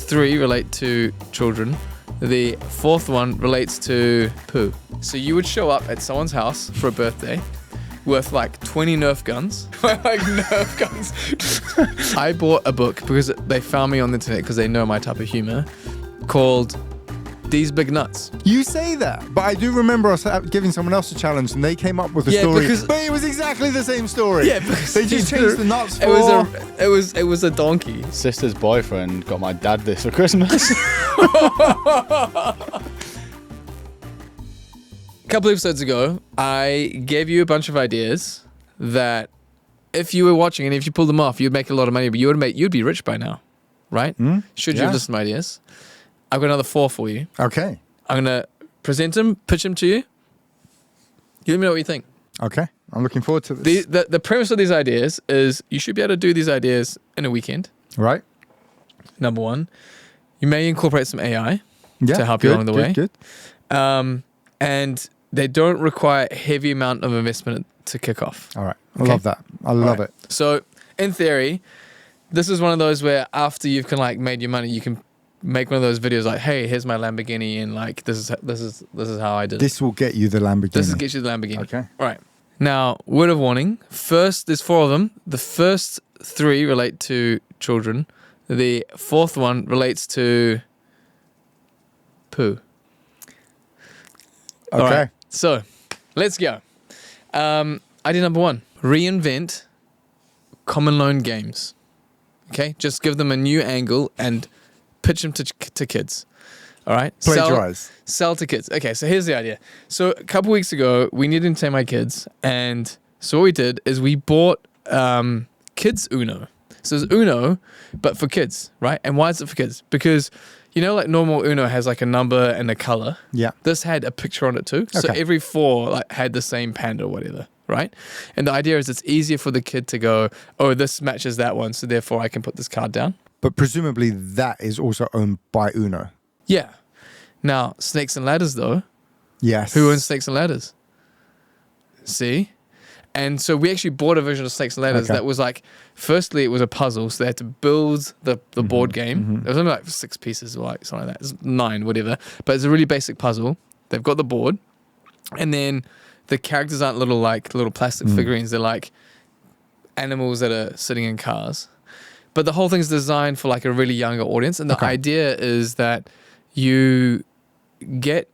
three relate to children. The fourth one relates to poo. So you would show up at someone's house for a birthday with like 20 Nerf guns. Like Nerf guns. I bought a book because they found me on the internet because they know my type of humor, called These Big Nuts. You say that, but I do remember us giving someone else a challenge and they came up with a story. But it was exactly the same story. Yeah, because they just changed the nuts for... It was a donkey. Sister's boyfriend got my dad this for Christmas. A couple episodes ago, I gave you a bunch of ideas that if you were watching and if you pulled them off, you'd make a lot of money, but you'd be rich by now, right? Should you have listened to my ideas? I've got another 4 for you. Okay. I'm going to present them, pitch them to you. You let me know what you think. Okay. I'm looking forward to this. The premise of these ideas is you should be able to do these ideas in a weekend. Right. Number one. You may incorporate some AI to help you along the way. Good. And they don't require a heavy amount of investment to kick off. All right. I love that. I love it. So, in theory, this is one of those where after you've kind of like made your money, you can make one of those videos like, hey, here's my Lamborghini, and like this is how I did it. This will get you the Lamborghini. This will get you the Lamborghini. Okay. All right. Now, word of warning. First, there's 4 of them. The first 3 relate to children. The fourth one relates to poo. Okay. All right. So, let's go. Idea number 1. Reinvent common loan games. Okay? Just give them a new angle and pitch them to kids. All right? Plagiarize. Sell to kids. Okay, so here's the idea. So a couple weeks ago, we needed to entertain my kids. And so what we did is we bought kids Uno. So it's Uno, but for kids, right? And why is it for kids? Because, you know, like normal Uno has like a number and a color. Yeah. This had a picture on it too. So every 4 like had the same panda or whatever, right? And the idea is it's easier for the kid to go, oh, this matches that one, so therefore I can put this card down. But presumably that is also owned by Uno. Yeah. Now, Snakes and Ladders though. Yes. Who owns Snakes and Ladders? See? And so we actually bought a version of Snakes and Ladders that was like, firstly, it was a puzzle. So they had to build the board game. It was only like 6 pieces or like something like that. It's 9, whatever. But it's a really basic puzzle. They've got the board. And then the characters aren't little plastic figurines. They're like animals that are sitting in cars. But the whole thing's designed for like a really younger audience. And the idea is that you get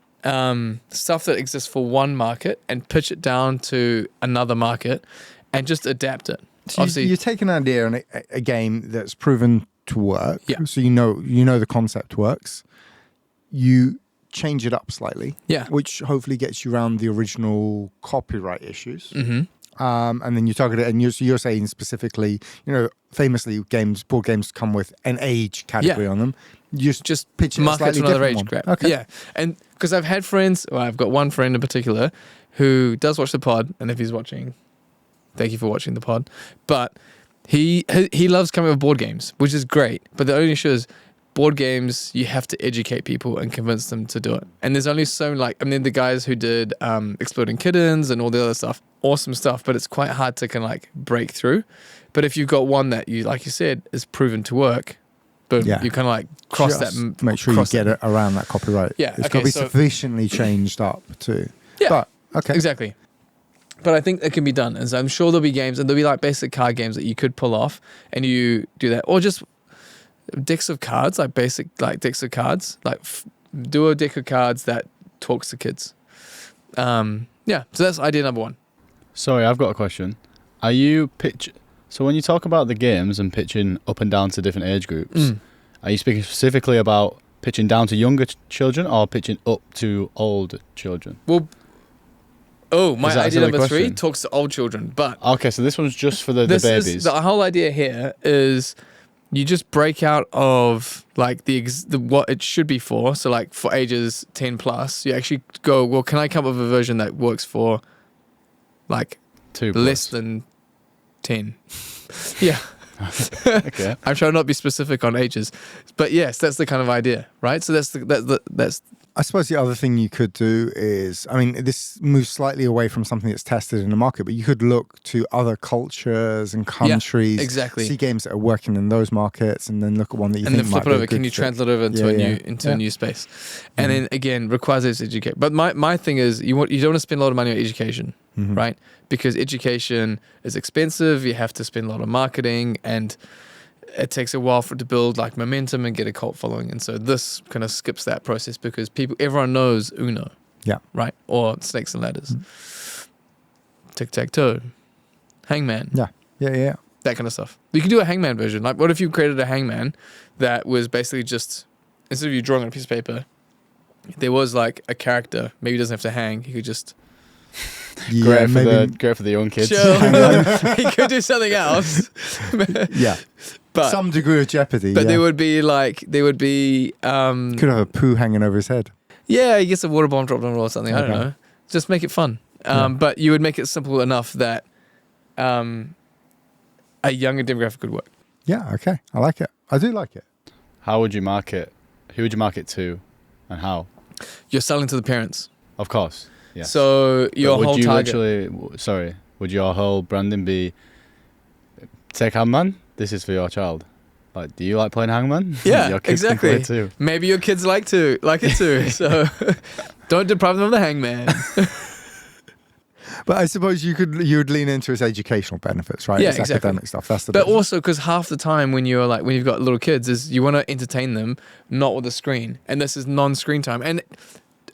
stuff that exists for one market and pitch it down to another market and just adapt it. So you take an idea and a game that's proven to work. Yeah. So you know the concept works. You change it up slightly. Yeah. Which hopefully gets you around the original copyright issues. And then you target it, and you're saying specifically, famously board games come with an age category on them. You just pitch it market to another age one. grab. Okay. Yeah, and because I've had friends, I've got one friend in particular who does watch the pod, and if he's watching, thank you for watching the pod. But he loves coming up with board games, which is great. But the only issue is board games, you have to educate people and convince them to do it. And there's only so the guys who did Exploding Kittens and all the other stuff, awesome stuff, but it's quite hard to kind of like break through. But if you've got one that you, like you said, is proven to work, boom, you kind of like cross just that. Make sure you get it around that copyright. Yeah, it's got to be sufficiently changed up too. Yeah, but, exactly. But I think it can be done, and so I'm sure there'll be games, and there'll be like basic card games that you could pull off, and you do that, or just decks of cards, like basic decks of cards, like do a deck of cards that talks to kids. So that's idea number 1. Sorry, I've got a question. So when you talk about the games and pitching up and down to different age groups, are you speaking specifically about pitching down to younger children or pitching up to old children? Well, my idea number 3 talks to old children, but okay, so this one's just for the babies. The whole idea here is you just break out of like the what it should be for. So like for ages 10 plus, you actually go, well, can I come up with a version that works for like 2 less than 10? Yeah. Okay. I'm trying not to be specific on ages, but yes, that's the kind of idea, right? So that's I suppose the other thing you could do is, I mean, this moves slightly away from something that's tested in the market, but you could look to other cultures and countries, exactly. see games that are working in those markets, and then look at one that you think might be flip it over. Can you translate over into a new space? And then again, requires us to educate. But my thing is, you don't want to spend a lot of money on education, right? Because education is expensive. You have to spend a lot of marketing, and it takes a while for it to build like momentum and get a cult following. And so this kind of skips that process because everyone knows Uno. Yeah. Right? Or Snakes and Ladders. Tic-tac-toe. Hangman. Yeah. That kind of stuff. You can do a hangman version. Like, what if you created a hangman that was basically just, instead of you drawing on a piece of paper, there was like a character. Maybe he doesn't have to hang. He could just... great for the young kids. Sure. He could do something else. Yeah. But some degree of jeopardy. But there would be could have a poo hanging over his head. Yeah, he gets a water bomb dropped on him or something. I don't know. Just make it fun. But you would make it simple enough that a younger demographic could work. Yeah, okay. I like it. I do like it. How would you market? Who would you market to and how? You're selling to the parents. Of course. Yes. So your whole target... would your whole branding be, take Hangman, this is for your child? Like, do you like playing Hangman? Yeah, your kids exactly. can play it too. Maybe your kids like it too. So don't deprive them of the Hangman. But I suppose you would lean into its educational benefits, right? Yeah, it's exactly. Academic stuff. That's the. But also because half the time when you've got little kids, is you want to entertain them, not with a screen, and this is non-screen time. And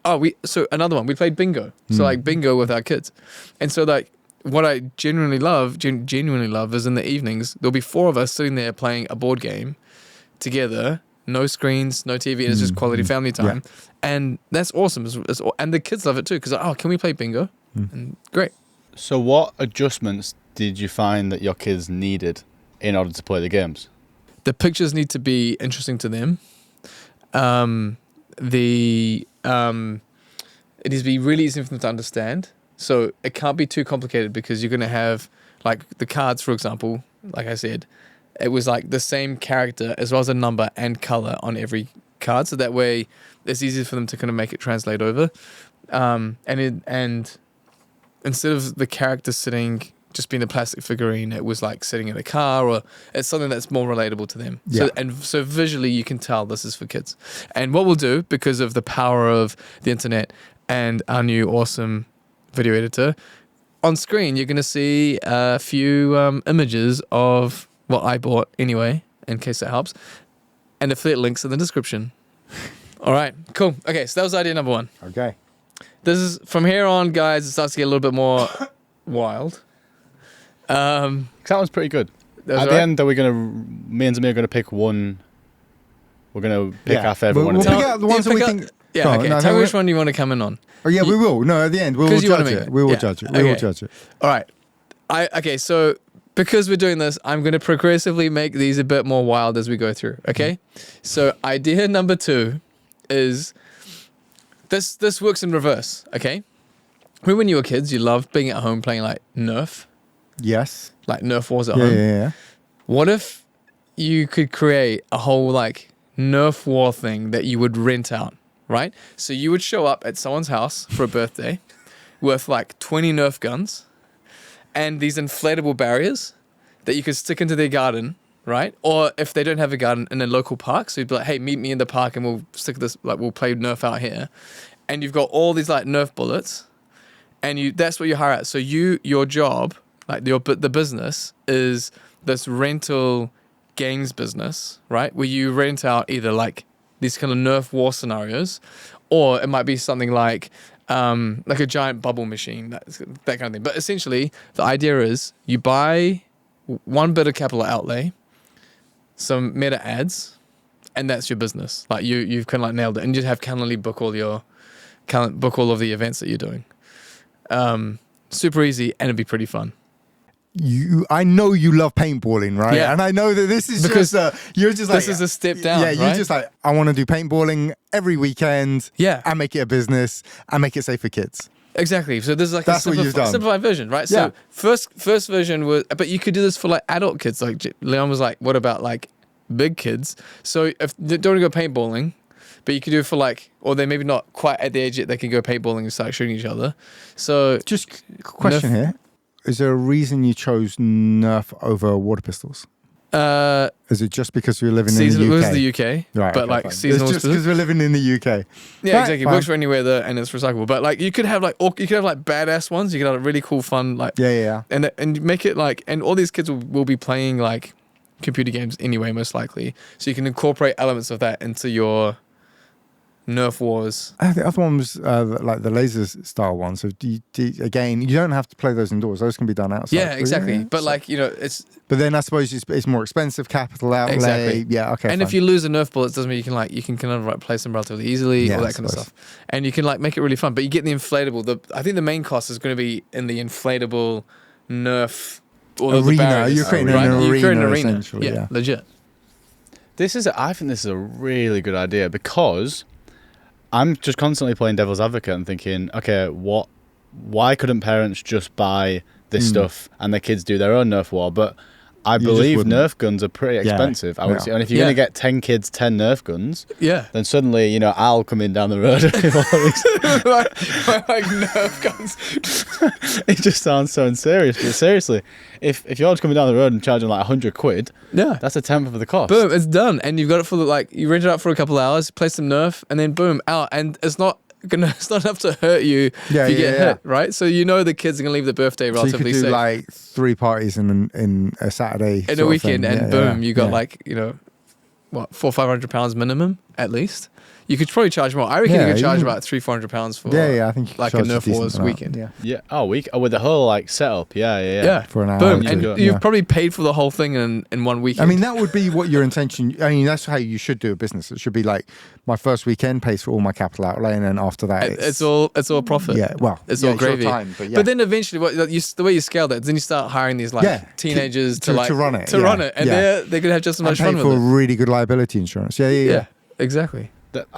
another one, we played bingo. So like bingo with our kids, and so like what I genuinely love is in the evenings there'll be 4 of us sitting there playing a board game together. No screens, no TV, and it's just quality family time. Yeah. And that's awesome. And the kids love it too because, can we play bingo? And great. So what adjustments did you find that your kids needed in order to play the games? The pictures need to be interesting to them. It needs to be really easy for them to understand. So it can't be too complicated because you're going to have, like the cards, for example, like I said, it was like the same character as well as a number and color on every card. So that way it's easier for them to kind of make it translate over. And instead of the character sitting, just being a plastic figurine, it was like sitting in a car, or it's something that's more relatable to them. Yeah. So visually you can tell this is for kids. And what we'll do, because of the power of the internet and our new awesome video editor, on screen you're going to see a few images of what I bought anyway, in case it helps, and affiliate links in the description. All right, cool. Okay, so that was idea number 1. Okay. This is, from here on, guys, it starts to get a little bit more wild. That was pretty good. At the end, me and Zamir are going to pick one. We're going to pick our favourite one. We'll pick out the ones that we think... Yeah, okay. Tell me which one you want to come in on. Oh, yeah, we will. No, at the end, we will judge it. We will judge it. We will judge it. All right. So because we're doing this, I'm going to progressively make these a bit more wild as we go through, okay? So idea number 2 is... This works in reverse, okay? Remember when you were kids, you loved being at home playing like Nerf? Yes. Like Nerf wars at home? Yeah. What if you could create a whole like Nerf war thing that you would rent out, right? So you would show up at someone's house for a birthday with like 20 Nerf guns and these inflatable barriers that you could stick into their garden, right? Or if they don't have a garden, in a local park, so you'd be like, hey, meet me in the park and we'll stick this, like we'll play Nerf out here. And you've got all these like Nerf bullets and that's what you hire at. So your job, like the business is this rental games business, right? Where you rent out either like these kind of Nerf war scenarios, or it might be something like a giant bubble machine, that kind of thing. But essentially the idea is you buy one bit of capital outlay, some meta ads, and that's your business. Like you've kind of like nailed it, and you just have Calendly book all of the events that you're doing. Super easy, and it'd be pretty fun. I know you love paintballing, right? Yeah. And I know that this is because you're just like, this is a step down. Yeah, you're just like, I want to do paintballing every weekend. Yeah, and make it a business and make it safe for kids. Exactly. So this is like that's a simplified version, right? Yeah. So first version was, but you could do this for like adult kids. Like Leon was like, what about like big kids? So if you don't want to go paintballing, But you could do it for like, or they're maybe not quite at the age yet they can go paintballing and start shooting each other. So just question here. Is there a reason you chose Nerf over water pistols? Is it just because we're living in the UK? It was the UK, right? But like seasonal. It's just because we're living in the UK. Yeah, right, exactly. It works for anywhere there, and it's recyclable. But like you could have like badass ones. You could have really cool, fun like and make it like, and all these kids will be playing like computer games anyway, most likely. So you can incorporate elements of that into your Nerf wars. The other one was like the laser style one. So again, you don't have to play those indoors. Those can be done outside. Yeah, exactly. Yeah. But like it's. But then I suppose it's more expensive, capital outlay. Exactly. Yeah. Okay. And fine. if you lose a Nerf ball, it doesn't mean you can kind of replace them relatively easily, all that kind of stuff. And you can like make it really fun. But you get the inflatable. I think the main cost is going to be in the inflatable Nerf or arena. You're creating an arena, essentially. Yeah, legit. I think this is a really good idea because I'm just constantly playing devil's advocate and thinking, okay, why couldn't parents just buy this stuff and their kids do their own Nerf war? But I believe Nerf guns are pretty expensive. I would say, and if you're going to get 10 kids 10 Nerf guns, then suddenly Al coming down the road like Nerf guns. It just sounds so unserious. But seriously, if you're just coming down the road and charging like £100, that's a tenth of the cost. Boom, it's done, and you've got it for you rent it out for a couple of hours, play some Nerf, and then boom, out, and it's not enough to hurt you if you get hit, right? So the kids are gonna leave the birthday relatively safe. So you could do like 3 parties in a Saturday in a weekend, and boom, you got like what, £400-500 minimum at least. You could probably charge more. I reckon you could charge about £300-400 for I think like a Nerf Wars weekend. With the whole like setup. Yeah. For an hour. Boom, and you've probably paid for the whole thing in 1 weekend. I mean, that would be what your intention. I mean, that's how you should do a business. It should be like my first weekend pays for all my capital outlay, and then after that, it's all profit. Yeah, well, it's all gravy. Time, but then eventually, the way you scale that, then you start hiring these like teenagers to run it, and they're gonna have just as much fun with it. Pay for really good liability insurance. Yeah, exactly.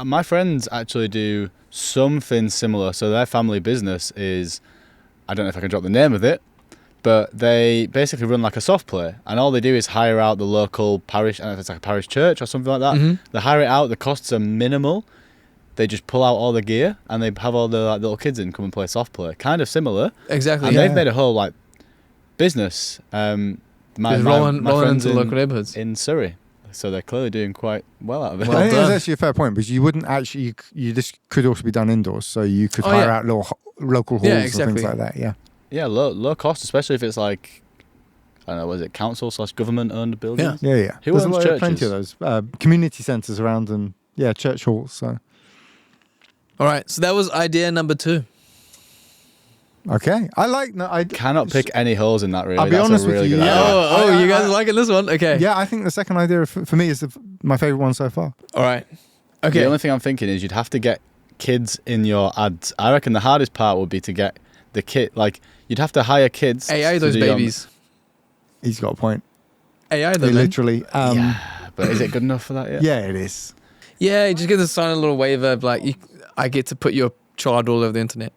My friends actually do something similar. So their family business is, I don't know if I can drop the name of it, but they basically run like a soft play, and all they do is hire out the local parish, I don't know if it's like a parish church or something like that. Mm-hmm. They hire it out. The costs are minimal. They just pull out all the gear, and they have all the like, little kids in come and play soft play. Kind of similar. Exactly. And they've made a whole like business. My rolling friends into local neighborhoods in Surrey. So they're clearly doing quite well out of it. I think that's actually a fair point, because you wouldn't actually, this could also be done indoors, so you could hire out little local halls and things like that. Yeah, low cost, especially if it's like, I don't know, was it council/government owned buildings? Yeah. Who owns churches? Plenty of those community centres around, and church halls. So, all right, so that was idea number 2. Okay, I cannot pick any holes in that. Really, I'll be honest with you. You guys are liking this one? Okay. Yeah, I think the second idea for me is my favourite one so far. All right. Okay. The only thing I'm thinking is you'd have to get kids in your ads. I reckon the hardest part would be to get the kid. Like you'd have to hire kids. AI those babies. He's got a point. AI them. Literally. But is it good enough for that yet? Yeah, it is. Yeah, you just get to sign a little waiver, like I get to put your child all over the internet.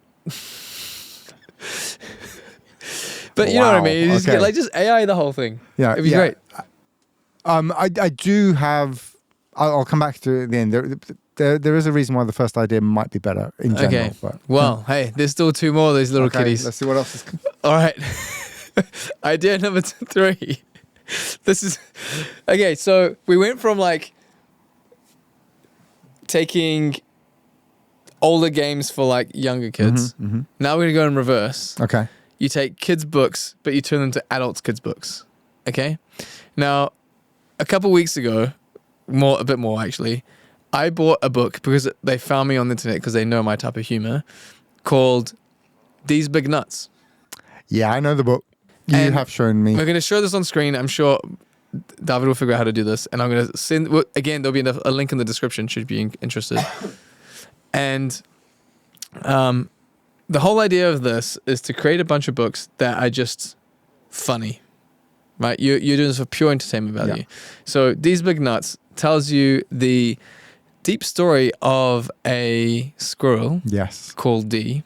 But you know what I mean? You just get, just AI the whole thing. Yeah, it'd be great. I do have. I'll come back to it at the end. There is a reason why the first idea might be better in general. Okay. But, well, hey, there's still 2 more of these little kitties. Let's see what else is. All right. Idea number 3. This is okay. So we went from like taking older games for like younger kids. Mm-hmm. Now we're gonna go in reverse. Okay. You take kids' books, but you turn them to adults' kids' books. Okay? Now, a couple weeks ago, a bit more actually, I bought a book because they found me on the internet because they know my type of humor, called These Big Nuts. Yeah, I know the book. You have shown me. We're going to show this on screen. I'm sure David will figure out how to do this. And I'm going to send, again, there'll be a link in the description should you be interested. And the whole idea of this is to create a bunch of books that are just funny, right? You're doing this for pure entertainment value. Yeah. So These Big Nuts tells you the deep story of a squirrel called D,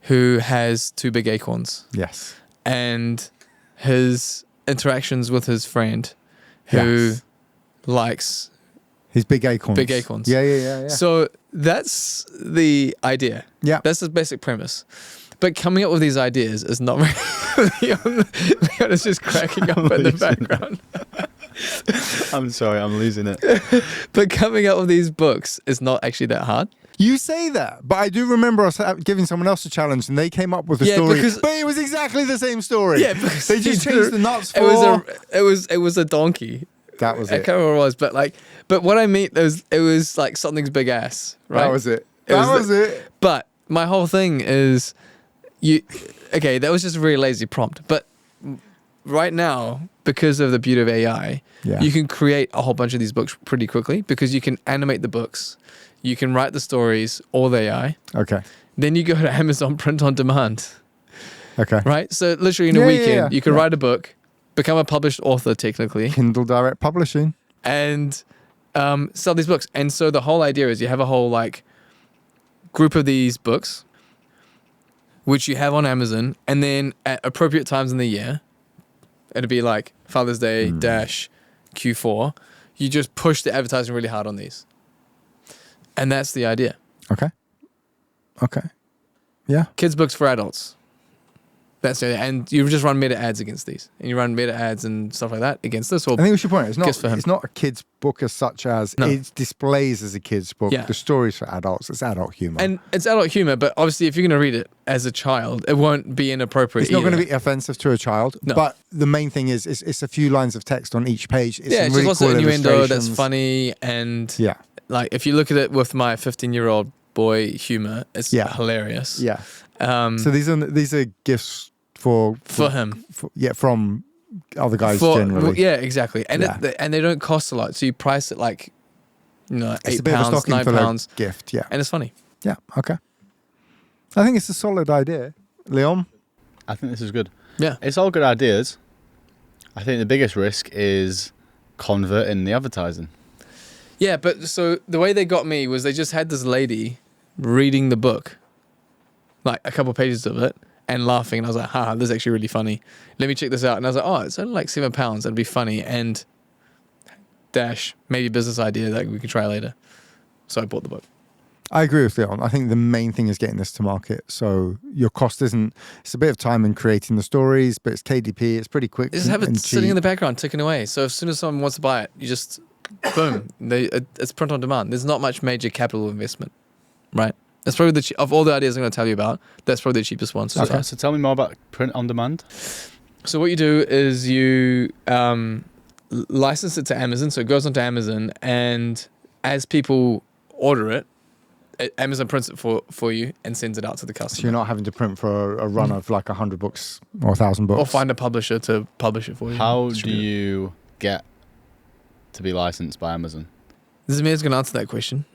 who has 2 big acorns. Yes. And his interactions with his friend, who likes His big acorns. Big acorns. Yeah. So that's the idea. Yeah. That's the basic premise. But coming up with these ideas is not very... Leon is just cracking up in the background. I'm sorry, I'm losing it. But coming up with these books is not actually that hard. You say that, but I do remember us giving someone else a challenge, and they came up with a story, but it was exactly the same story. Yeah, because they just changed the nuts for... It was a donkey. That was I it. can't remember what it was, but what I mean is it was like something's big ass, right? That was it. That was it. But my whole thing is, that was just a really lazy prompt. But right now, because of the beauty of AI, you can create a whole bunch of these books pretty quickly because you can animate the books, you can write the stories, all the AI. Okay. Then you go to Amazon print on demand. Okay. Right? So literally in a weekend, you can write a book, become a published author technically. Kindle Direct Publishing. And sell these books. And so the whole idea is you have a whole like group of these books, which you have on Amazon, and then at appropriate times in the year, it'd be like Father's Day dash Q4, you just push the advertising really hard on these. And that's the idea. Okay. Yeah. Kids' books for adults. That's it. And you just run meta ads against these. And you run meta ads and stuff like that against this. Or I think we should point out, it's not a kid's book as such as it displays as a kid's book. Yeah. The story's for adults. It's adult humor. And it's adult humor, but obviously if you're going to read it as a child, it won't be inappropriate. It's not going to be offensive to a child. No. But the main thing is it's a few lines of text on each page. It's it's really just lots cool of innuendo that's illustrations. funny. And like if you look at it with my 15-year-old boy humor, it's hilarious. Yeah. So these are gifts for him. From other guys generally. Exactly. And and they don't cost a lot. So you price it like, it's £8, £9. Gift, and it's funny. Yeah. Okay. I think it's a solid idea, Leon. I think this is good. Yeah. It's all good ideas. I think the biggest risk is converting the advertising. Yeah, but so the way they got me was they just had this lady reading the book, like a couple pages of it, and laughing. And I was like, haha, this is actually really funny. Let me check this out. And I was like, oh, it's only like £7. That'd be funny. And dash, maybe a business idea that we could try later. So I bought the book. I agree with Leon. I think the main thing is getting this to market. So your cost it's a bit of time in creating the stories, but it's KDP. It's pretty quick. Just have it sitting in the background, ticking away. So as soon as someone wants to buy it, you just, boom, it's print on demand. There's not much major capital investment, right? That's probably of all the ideas I'm going to tell you about, that's probably the cheapest one. So tell me more about print on demand. So what you do is you license it to Amazon. So it goes onto Amazon, and as people order it, Amazon prints it for you and sends it out to the customer. So you're not having to print for a run of like 100 books or 1,000 books. Or find a publisher to publish it for you. How do you get to be licensed by Amazon? This is me that's going to answer that question.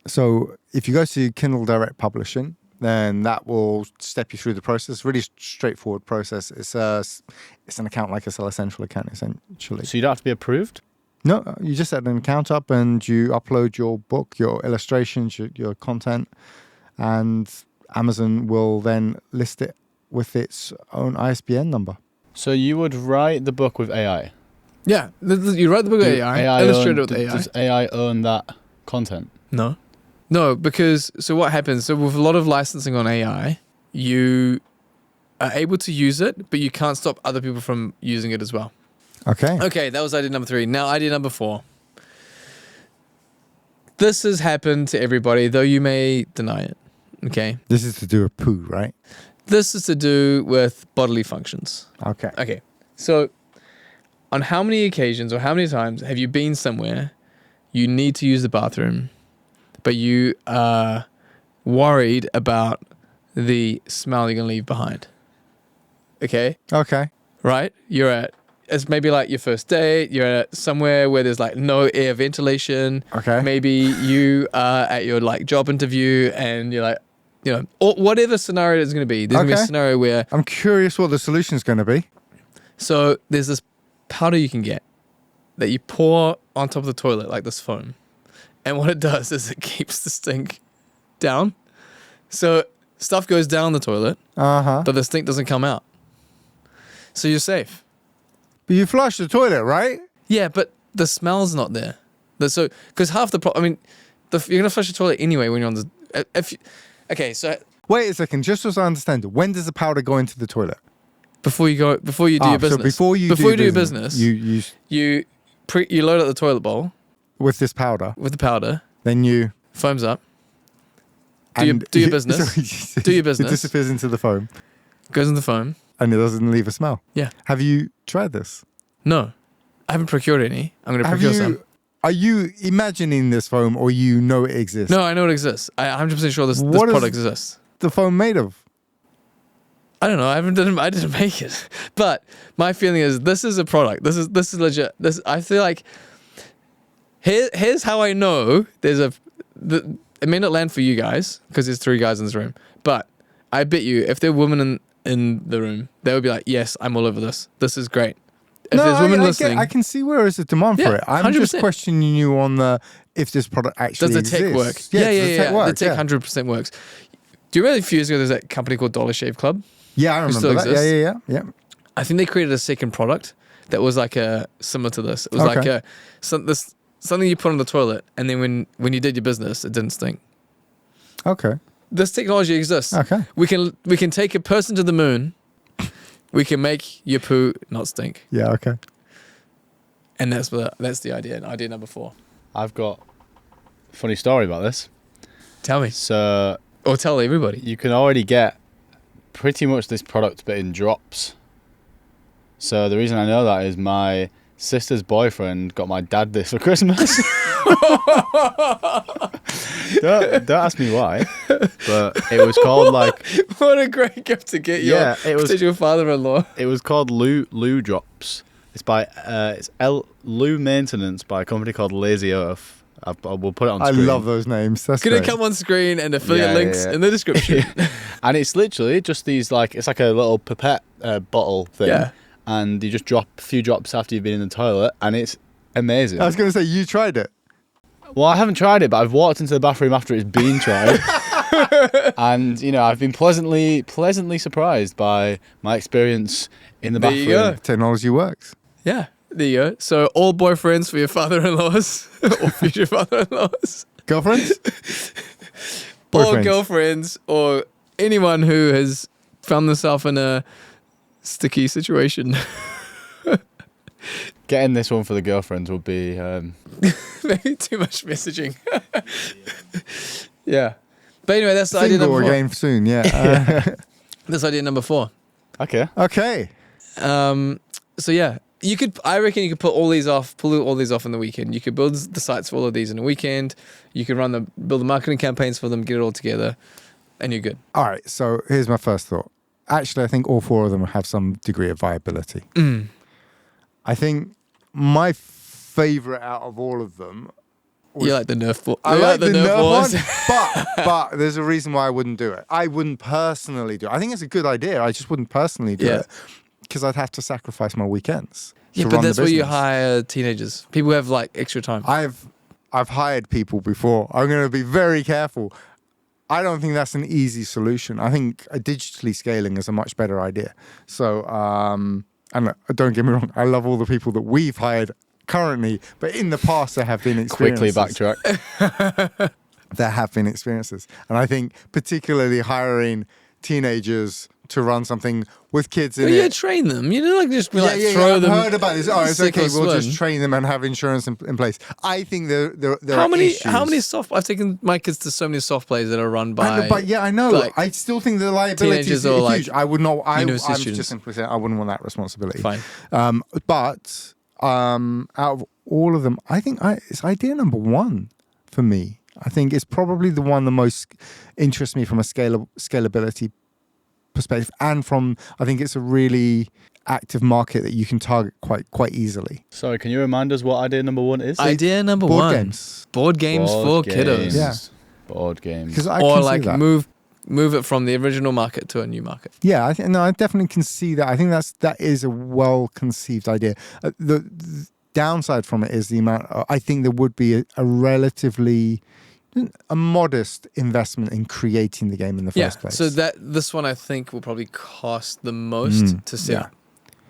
So if you go to Kindle Direct Publishing, then that will step you through the process. Really straightforward process. It's an account like a Seller Central account, essentially. So you don't have to be approved? No, you just set an account up and you upload your book, your illustrations, your content, and Amazon will then list it with its own ISBN number. So you would write the book with AI? Yeah, you write the book with AI, illustrate it with AI. Does AI own that content? No, because so what happens? So with a lot of licensing on AI, you are able to use it, but you can't stop other people from using it as well. Okay, that was idea number 3. Now idea number 4. This has happened to everybody, though you may deny it. Okay. This is to do with poo, right? This is to do with bodily functions. Okay. So on how many occasions or how many times have you been somewhere, you need to use the bathroom, but you are worried about the smell you're going to leave behind? Okay. Right? It's maybe like your first date, you're at somewhere where there's like no air ventilation. Okay. Maybe you are at your like job interview and you're like, or whatever scenario it's going to be. There's going to be a scenario where... I'm curious what the solution is going to be. So there's this powder you can get that you pour on top of the toilet, like this foam. And what it does is it keeps the stink down. So stuff goes down the toilet, but the stink doesn't come out. So you're safe. But you flush the toilet, right? Yeah, but the smell's not there. Because half the problem, I mean, you're gonna flush the toilet anyway when you're on the. Okay, so wait a second, just so I understand, when does the powder go into the toilet? Before you do your business. So before you do your business, you load up the toilet bowl with this powder. With the powder, then you foams up. Do your business. Do your business. It disappears into the foam. Goes in the foam. And it doesn't leave a smell. Yeah. Have you tried this? No. I haven't procured any. I'm going to procure some. Are you imagining this foam or you know it exists? No, I know it exists. I'm 100% sure this product exists. The foam made of? I don't know. I didn't make it. But my feeling is this is a product. This is legit. I feel like here's how I know it may not land for you guys because there's 3 guys in this room. But I bet you if there are women in the room, they would be like, yes, I'm all over this. This is great. If there's women listening, I can see where is the demand for it. I'm 100%. just questioning you on if this product actually does the tech work? Yeah, the tech 100% works. Do you remember a few years ago there's that company called Dollar Shave Club? Yeah, I remember that. Yeah. I think they created a second product that was like similar to this. It was like something you put on the toilet, and then when you did your business, it didn't stink. Okay. This technology exists. Okay. We can take a person to the moon. We can make your poo not stink. Yeah. Okay. And that's the idea. Idea number 4. I've got a funny story about this. Tell me. Or tell everybody. You can already get pretty much this product, but in drops. So the reason I know that is my sister's boyfriend got my dad this for Christmas. don't ask me why, but it was called like. What a great gift to get your potential father-in-law. It was called Loo Drops. It's by Loo Maintenance by a company called Lazy Earth. We'll put it on screen. I love those names. That's going to come on screen and affiliate links in the description. And it's literally just these it's like a little pipette bottle thing. Yeah. And you just drop a few drops after you've been in the toilet, and it's amazing. I was going to say, you tried it. Well, I haven't tried it, but I've walked into the bathroom after it's been tried. And, I've been pleasantly surprised by my experience in the bathroom. There you go. Technology works. Yeah, there you go. So all boyfriends for your father-in-laws or future father-in-laws. Girlfriends? Or girlfriends or anyone who has found themselves in a sticky situation. Getting this one for the girlfriends would be maybe too much messaging. Yeah, but anyway, that's the idea number 4. Again soon. Yeah. That's idea number 4. Okay. So yeah, I reckon you could pull all these off in the weekend. You could build the sites for all of these in a weekend. You could build the marketing campaigns for them, get it all together, and you're good. All right. So here's my first thought. Actually, I think all 4 of them have some degree of viability. I think my favorite out of all of them. You like the Nerf ball? I like the Nerf one, but there's a reason why I wouldn't do it. I wouldn't personally do it. I think it's a good idea. I just wouldn't personally do it because I'd have to sacrifice my weekends. Yeah, but that's where you hire teenagers. People who have like extra time. I've hired people before. I'm going to be very careful. I don't think that's an easy solution. I think digitally scaling is a much better idea. So, and don't get me wrong, I love all the people that we've hired currently, but in the past there have been experiences. Quickly backtrack. There have been experiences. And I think particularly hiring teenagers to run something with kids in it. You train them. You don't just be throw them. I've heard about this. Oh, it's okay. We'll just train them and have insurance in place. I think there are issues. How many I've taken my kids to so many soft plays that are run by. I know. Like, I still think the liability is huge. I would not. I'm just simply saying I wouldn't want that responsibility. Fine. But out of all of them, I think it's idea number 1 for me. I think it's probably the one that most interests me from a scalability perspective, and I think it's a really active market that you can target quite easily. Sorry, can you remind us what idea number 1 is? Idea number 1. Board games. Board games for kiddos. Yeah. Board games. Or like move it from the original market to a new market. Yeah, I definitely can see that. I think that is a well-conceived idea. The downside from it is the amount. I think there would be a relatively modest investment in creating the game in the first place. So this one I think will probably cost the most to set.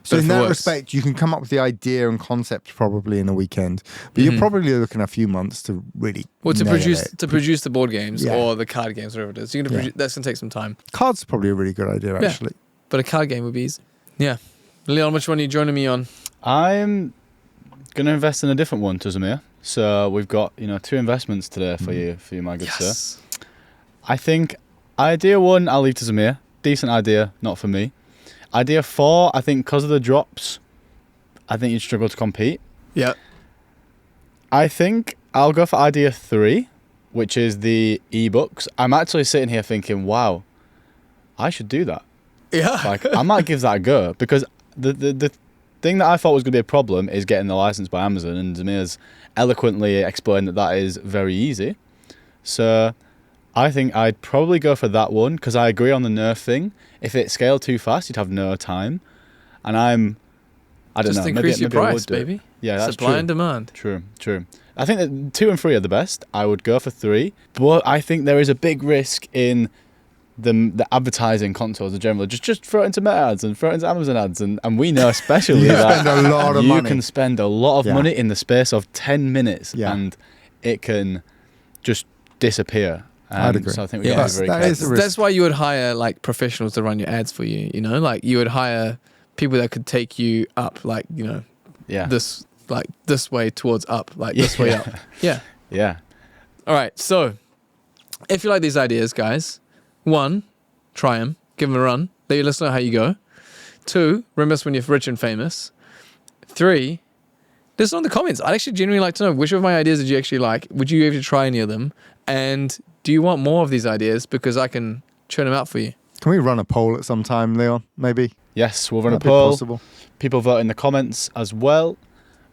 So in that respect, you can come up with the idea and concept probably in a weekend, but you're probably looking at a few months to really to produce the board games or the card games, whatever it is. You're gonna that's gonna take some time. Cards are probably a really good idea, actually. But a card game would be easy. Yeah, Leon, which one are you joining me on? I'm gonna invest in a different one, to Zamir. So we've got 2 investments today for you, my good sir. I think idea 1 I'll leave to Zamir. Decent idea, not for me. Idea 4, I think because of the drops, I think you'd struggle to compete. Yeah. I think I'll go for idea 3, which is the ebooks. I'm actually sitting here thinking, wow, I should do that. Yeah. Like, I might give that a go, because the thing that I thought was going to be a problem is getting the license by Amazon, and Zamir's eloquently explained that is very easy. So I think I'd probably go for that one, because I agree on the Nerf thing. If it scaled too fast, you'd have no time. And I don't know. Just increase your price, baby. Yeah, that's Supply true. and demand. True. I think that 2 and 3 are the best. I would go for 3. But I think there is a big risk in the advertising contours in general. Just throw it into Meta ads and throw it into Amazon ads. And we know especially that spend a lot of money. You can spend a lot of money in the space of 10 minutes. And it can just disappear. I'd agree. So I think we got to be very careful. That's why you would hire like professionals to run your ads for you. Like you would hire people that could take you up, like this way towards up, like this way up. Yeah. All right. So if you like these ideas, guys, 1, try them, give them a run. Let us know how you go. 2, remember us when you're rich and famous. 3, let us know in the comments. I'd actually genuinely like to know which of my ideas did you actually like. Would you ever try any of them? And do you want more of these ideas? Because I can churn them out for you. Can we run a poll at some time, Leon? Maybe? Yes, we'll run a poll. Possible. People vote in the comments as well.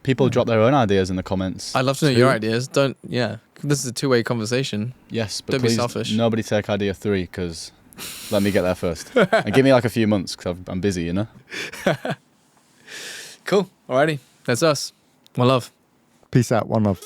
People drop their own ideas in the comments. I'd love to know your ideas. This is a 2-way conversation. Yes, but don't please, be selfish. Nobody take idea 3, because let me get there first. And give me like a few months, because I'm busy, Cool. Alrighty. That's us. One love. Peace out. One love.